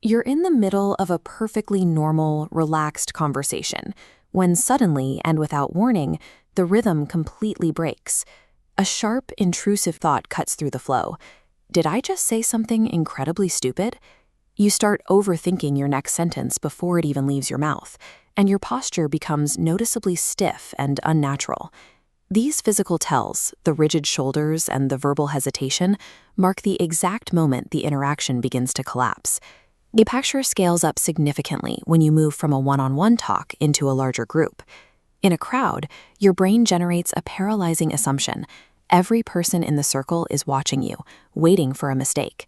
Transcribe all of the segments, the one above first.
You're in the middle of a perfectly normal, relaxed conversation when suddenly and without warning, the rhythm completely breaks. A sharp, intrusive thought cuts through the flow. Did I just say something incredibly stupid? You start overthinking your next sentence before it even leaves your mouth, and your posture becomes noticeably stiff and unnatural. These physical tells, the rigid shoulders and the verbal hesitation, mark the exact moment the interaction begins to collapse. The picture scales up significantly when you move from a one-on-one talk into a larger group. In a crowd, your brain generates a paralyzing assumption. Every person in the circle is watching you, waiting for a mistake.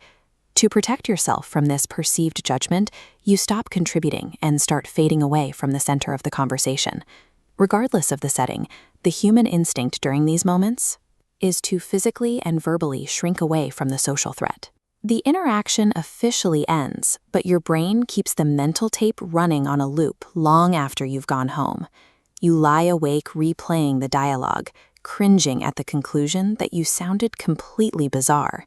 To protect yourself from this perceived judgment, you stop contributing and start fading away from the center of the conversation. Regardless of the setting, the human instinct during these moments is to physically and verbally shrink away from the social threat. The interaction officially ends, but your brain keeps the mental tape running on a loop long after you've gone home. You lie awake replaying the dialogue, cringing at the conclusion that you sounded completely bizarre.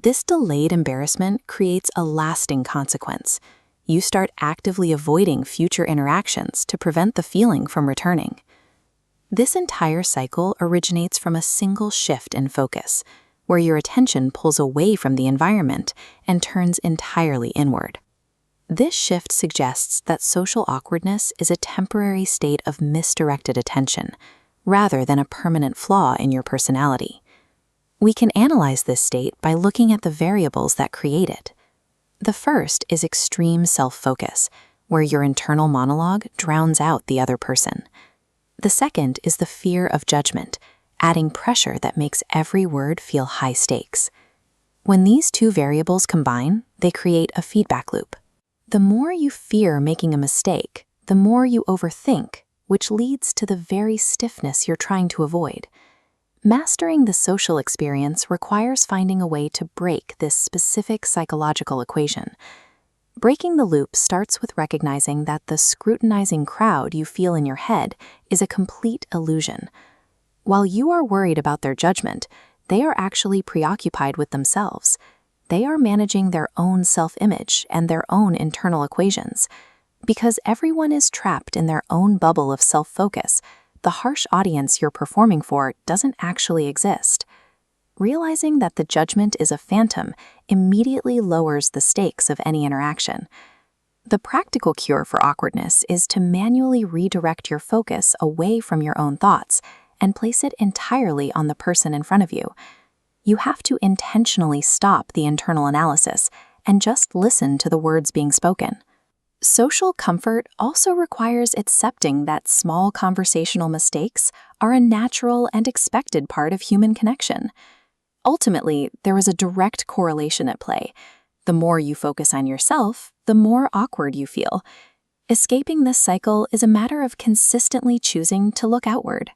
This delayed embarrassment creates a lasting consequence. You start actively avoiding future interactions to prevent the feeling from returning. This entire cycle originates from a single shift in focus, where your attention pulls away from the environment and turns entirely inward. This shift suggests that social awkwardness is a temporary state of misdirected attention, rather than a permanent flaw in your personality. We can analyze this state by looking at the variables that create it. The first is extreme self-focus, where your internal monologue drowns out the other person. The second is the fear of judgment, adding pressure that makes every word feel high stakes. When these two variables combine, they create a feedback loop. The more you fear making a mistake, the more you overthink, which leads to the very stiffness you're trying to avoid. Mastering the social experience requires finding a way to break this specific psychological equation. Breaking the loop starts with recognizing that the scrutinizing crowd you feel in your head is a complete illusion. While you are worried about their judgment, they are actually preoccupied with themselves. They are managing their own self-image and their own internal equations. Because everyone is trapped in their own bubble of self-focus, the harsh audience you're performing for doesn't actually exist. Realizing that the judgment is a phantom immediately lowers the stakes of any interaction. The practical cure for awkwardness is to manually redirect your focus away from your own thoughts and place it entirely on the person in front of you. You have to intentionally stop the internal analysis and just listen to the words being spoken. Social comfort also requires accepting that small conversational mistakes are a natural and expected part of human connection. Ultimately, there is a direct correlation at play. The more you focus on yourself, the more awkward you feel. Escaping this cycle is a matter of consistently choosing to look outward.